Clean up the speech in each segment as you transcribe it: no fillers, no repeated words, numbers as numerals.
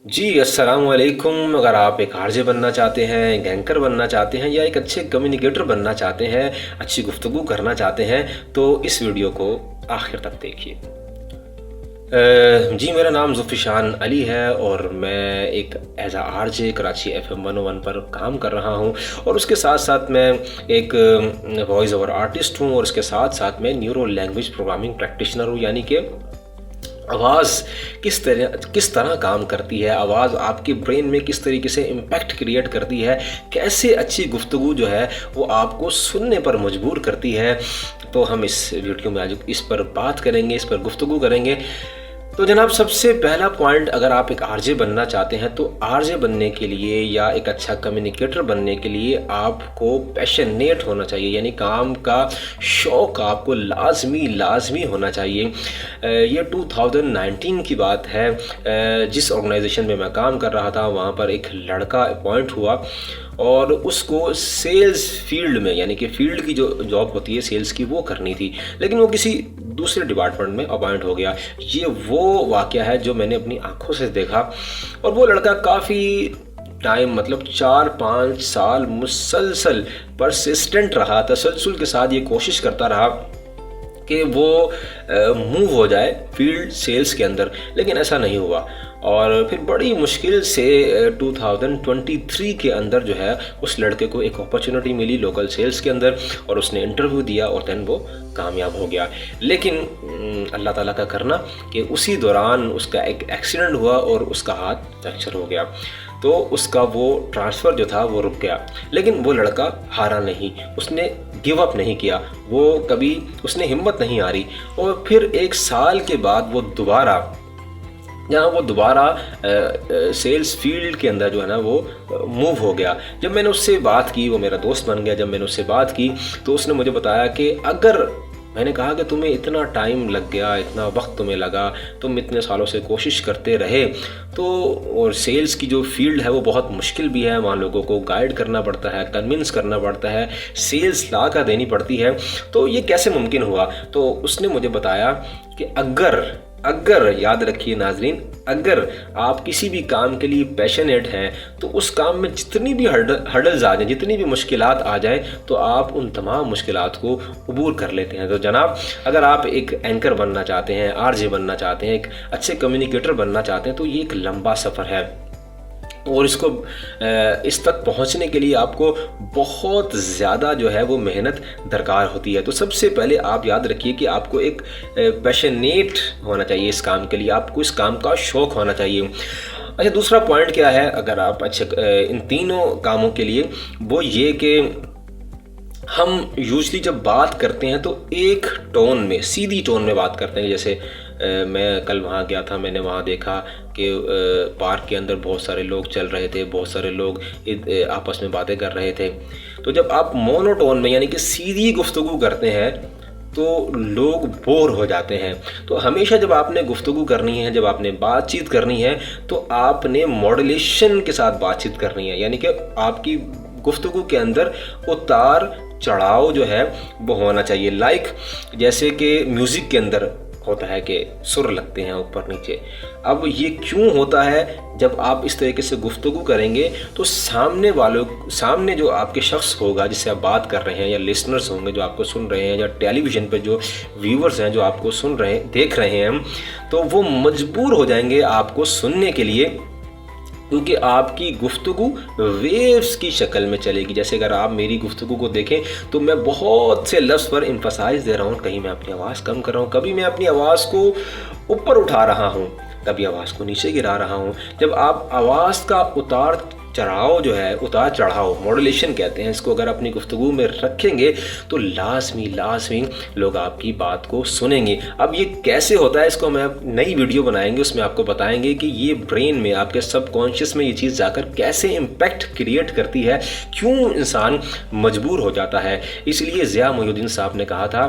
جی अस्सलाम वालेकुम। अगर आप एक आरजे बनना चाहते हैं, एक एंकर बनना चाहते हैं या एक अच्छे कम्युनिकेटर बनना चाहते हैं, अच्छी गुफ्तगू करना चाहते हैं, तो इस वीडियो को आखिर तक देखिए। जी मेरा नाम ज़ुफ़िशान अली है और मैं एक एज आरजे कराची FM 101 पर काम कर रहा हूँ और उसके साथ साथ मैं एक वॉइस ओवर आर्टिस्ट हूँ और उसके साथ साथ मैं न्यूरो लैंग्वेज प्रोग्रामिंग प्रैक्टिशनर हूँ। यानी कि आवाज़ किस तरह काम करती है, आवाज़ आपके ब्रेन में किस तरीके से इम्पैक्ट क्रिएट करती है, कैसे अच्छी गुफ्तगू जो है वो आपको सुनने पर मजबूर करती है। तो हम इस वीडियो में आज इस पर बात करेंगे, इस पर गुफ्तगू करेंगे। तो जनाब, सबसे पहला पॉइंट, अगर आप एक आरजे बनना चाहते हैं तो आरजे बनने के लिए या एक अच्छा कम्युनिकेटर बनने के लिए आपको पैशनेट होना चाहिए, यानी काम का शौक़ आपको लाजमी होना चाहिए। ये 2019 की बात है। जिस ऑर्गेनाइजेशन में मैं काम कर रहा था वहाँ पर एक लड़का अपॉइंट हुआ और उसको सेल्स फील्ड में, यानी कि फील्ड की जो जॉब होती है सेल्स की, वो करनी थी, लेकिन वो किसी दूसरे डिपार्टमेंट में अपॉइंट हो गया। ये वो वाक़या है जो मैंने अपनी आंखों से देखा। और वो लड़का काफ़ी टाइम, मतलब 4-5 साल मुसलसल परसिस्टेंट रहा, तसलसल के साथ ये कोशिश करता रहा कि वो मूव हो जाए फील्ड सेल्स के अंदर, लेकिन ऐसा नहीं हुआ। और फिर बड़ी मुश्किल से 2023 के अंदर जो है उस लड़के को एक अपॉर्चुनिटी मिली लोकल सेल्स के अंदर और उसने इंटरव्यू दिया और दैन वो कामयाब हो गया। लेकिन अल्लाह ताला का करना कि उसी दौरान उसका एक एक्सीडेंट हुआ और उसका हाथ फ्रैक्चर हो गया, तो उसका वो ट्रांसफ़र जो था वो रुक गया। लेकिन वो लड़का हारा नहीं, उसने गिव अप नहीं किया, वो कभी उसने हिम्मत नहीं हारी। और फिर 1 साल के बाद वो दोबारा सेल्स फील्ड के अंदर जो है ना वो मूव हो गया। जब मैंने उससे बात की, वो मेरा दोस्त बन गया, जब मैंने उससे बात की तो उसने मुझे बताया कि मैंने कहा कि तुम्हें इतना टाइम लग गया, इतना वक्त तुम्हें लगा, तुम इतने सालों से कोशिश करते रहे, तो और सेल्स की जो फील्ड है वो बहुत मुश्किल भी है, वहाँ लोगों को गाइड करना पड़ता है, कन्विंस करना पड़ता है, सेल्स ला कर देनी पड़ती है, तो ये कैसे मुमकिन हुआ। तो उसने मुझे बताया कि अगर याद रखिए नाजरीन, अगर आप किसी भी काम के लिए पैशनेट हैं तो उस काम में जितनी भी हर्डल्स आ जाएं, जितनी भी मुश्किलात आ जाएं, तो आप उन तमाम मुश्किलात को अबूर कर लेते हैं। तो जनाब, अगर आप एक एंकर बनना चाहते हैं, आरजे बनना चाहते हैं, एक अच्छे कम्युनिकेटर बनना चाहते हैं, तो ये एक लंबा सफ़र है और इस तक पहुंचने के लिए आपको बहुत ज़्यादा जो है वो मेहनत दरकार होती है। तो सबसे पहले आप याद रखिए कि आपको एक पैशनेट होना चाहिए इस काम के लिए, आपको इस काम का शौक़ होना चाहिए। अच्छा, दूसरा पॉइंट क्या है अगर आप इन तीनों कामों के लिए, वो ये कि हम यूजली जब बात करते हैं तो एक टोन में, सीधी टोन में बात करते हैं। जैसे मैं कल वहाँ गया था, मैंने वहाँ देखा कि पार्क के अंदर बहुत सारे लोग चल रहे थे, बहुत सारे लोग आपस में बातें कर रहे थे। तो जब आप मोनोटोन में, यानी कि सीधी गुफ्तगू करते हैं, तो लोग बोर हो जाते हैं। तो हमेशा जब आपने गुफ्तगू करनी है, जब आपने बातचीत करनी है, तो आपने मॉड्यूलेशन के साथ बातचीत करनी है, यानी कि आपकी गुफ्तगू के अंदर उतार चढ़ाव जो है वो होना चाहिए। जैसे कि म्यूज़िक के अंदर होता है कि सुर लगते हैं ऊपर नीचे। अब ये क्यों होता है? जब आप इस तरीके से गुफ्तगू करेंगे तो सामने जो आपके शख्स होगा जिससे आप बात कर रहे हैं, या लिसनर्स होंगे जो आपको सुन रहे हैं, या टेलीविज़न पे जो व्यूवर्स हैं जो आपको देख रहे हैं, तो वो मजबूर हो जाएंगे आपको सुनने के लिए, क्योंकि आपकी गुफ्तगू वेव्स की शक्ल में चलेगी। जैसे अगर आप मेरी गुफ्तगू को देखें तो मैं बहुत से लफ्ज़ पर एम्फसाइज़ दे रहा हूँ, कहीं मैं अपनी आवाज़ कम कर रहा हूँ, कभी मैं अपनी आवाज़ को ऊपर उठा रहा हूँ, कभी आवाज़ को नीचे गिरा रहा हूँ। जब आप आवाज़ का उतार चढ़ाव मॉड्यूलेशन कहते हैं इसको, अगर अपनी गुफ्तगू में रखेंगे तो लाजमी लोग आपकी बात को सुनेंगे। अब ये कैसे होता है, इसको मैं नई वीडियो बनाएंगे, उसमें आपको बताएंगे कि ये ब्रेन में, आपके सबकॉन्शियस में ये चीज़ जाकर कैसे इम्पैक्ट क्रिएट करती है, क्यों इंसान मजबूर हो जाता है। इसलिए ज़िया मोइनुद्दीन साहब ने कहा था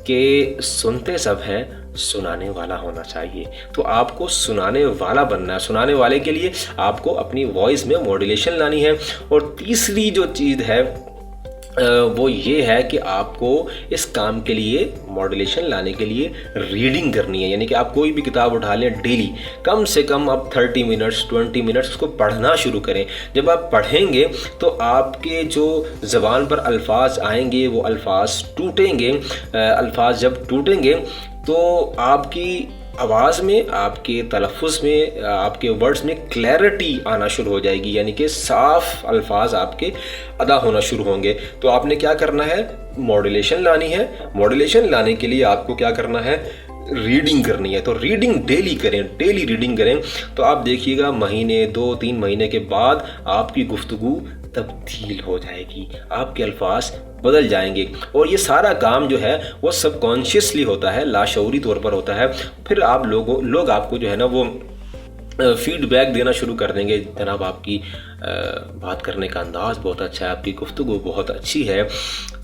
कि सुनते सब हैं, सुनाने वाला होना चाहिए। तो आपको सुनाने वाला बनना है। सुनाने वाले के लिए आपको अपनी वॉइस में मॉड्यूलेशन लानी है। और तीसरी जो चीज़ है وہ یہ ہے کہ آپ کو اس کام کے لیے ماڈولیشن لانے کے لیے ریڈنگ کرنی ہے. یعنی کہ آپ کوئی بھی کتاب اٹھا لیں ڈیلی کم سے کم آپ 30 منٹس 20 منٹس اس کو پڑھنا شروع کریں. جب آپ پڑھیں گے تو آپ کے جو زبان پر الفاظ آئیں گے وہ الفاظ ٹوٹیں گے. الفاظ جب ٹوٹیں گے تو آپ کی آواز میں، آپ کے تلفظ میں، آپ کے ورڈز میں کلیئرٹی آنا شروع ہو جائے گی. یعنی کہ صاف الفاظ آپ کے ادا ہونا شروع ہوں گے. تو آپ نے کیا کرنا ہے؟ ماڈولیشن لانی ہے. ماڈولیشن لانے کے لیے آپ کو کیا کرنا ہے؟ ریڈنگ کرنی ہے. تو ریڈنگ ڈیلی کریں، ڈیلی ریڈنگ کریں. تو آپ دیکھیے گا مہینے 2-3 مہینے کے بعد آپ کی گفتگو تبدیل ہو جائے گی، آپ کے الفاظ بدل جائیں گے. اور یہ سارا کام جو ہے وہ سب کانشیسلی ہوتا ہے، لاشعوری طور پر ہوتا ہے. پھر آپ لوگ آپ کو جو ہے نا وہ فیڈ بیک دینا شروع کر دیں گے، جناب آپ کی بات کرنے کا انداز بہت اچھا ہے، آپ کی گفتگو بہت اچھی ہے.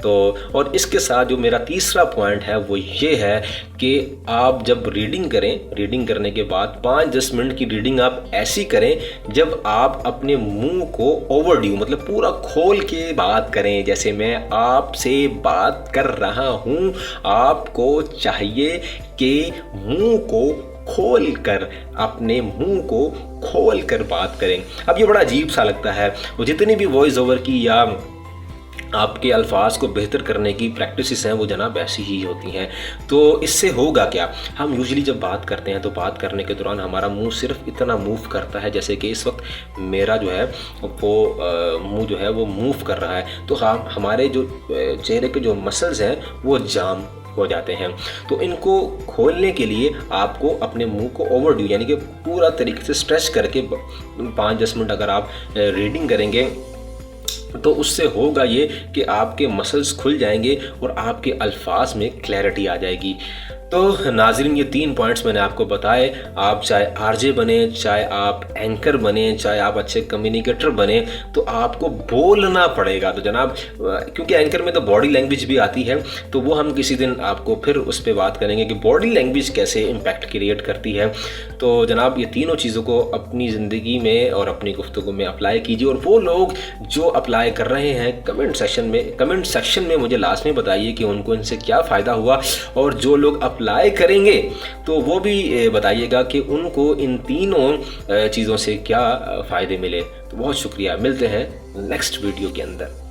تو اور اس کے ساتھ جو میرا تیسرا پوائنٹ ہے وہ یہ ہے کہ آپ جب ریڈنگ کریں، ریڈنگ کرنے کے بعد 5-10 منٹ کی ریڈنگ آپ ایسی کریں جب آپ اپنے منہ کو اوور ڈیو مطلب پورا کھول کے بات کریں. جیسے میں آپ سے بات کر رہا ہوں، آپ کو چاہیے کہ منہ کو کھول کر، اپنے منہ کو کھول کر بات کریں. اب یہ بڑا عجیب سا لگتا ہے. وہ جتنی بھی وائس اوور کی یا آپ کے الفاظ کو بہتر کرنے کی پریکٹسز ہیں وہ جناب ایسی ہی ہوتی ہیں. تو اس سے ہوگا کیا؟ ہم یوزلی جب بات کرتے ہیں تو بات کرنے کے دوران ہمارا منہ صرف اتنا موو کرتا ہے، جیسے کہ اس وقت میرا جو ہے وہ منہ جو ہے وہ موو کر رہا ہے. تو ہمارے جو چہرے کے جو مسلز ہیں وہ جام ہو جاتے ہیں. تو ان کو کھولنے کے لیے آپ کو اپنے منہ کو اوور ڈیو یعنی کہ پورا طریقے سے اسٹریچ کر کے 5-10 منٹ اگر آپ ریڈنگ کریں گے تو اس سے ہوگا یہ کہ آپ کے مسلز کھل جائیں گے اور آپ کے الفاظ میں کلیئرٹی آ جائے گی. تو ناظرین یہ 3 پوائنٹس میں نے آپ کو بتائے. آپ چاہے آر جے بنیں، چاہے آپ اینکر بنیں، چاہے آپ اچھے کمیونیکیٹر بنیں، تو آپ کو بولنا پڑے گا. تو جناب کیونکہ اینکر میں تو باڈی لینگویج بھی آتی ہے، تو وہ ہم کسی دن آپ کو پھر اس پہ بات کریں گے کہ باڈی لینگویج کیسے امپیکٹ کریٹ کرتی ہے. تو جناب یہ تینوں چیزوں کو اپنی زندگی میں اور اپنی گفتگو میں اپلائی کیجیے. اور وہ لوگ جو اپلائی کر رہے ہیں کمنٹ سیکشن میں مجھے لازمی بتائیے کہ ان کو ان سے کیا فائدہ ہوا، اور جو لوگ اپلائی کریں گے تو وہ بھی بتائیے گا کہ ان کو ان تینوں چیزوں سے کیا فائدے ملے. تو بہت شکریہ، ملتے ہیں نیکسٹ ویڈیو کے اندر.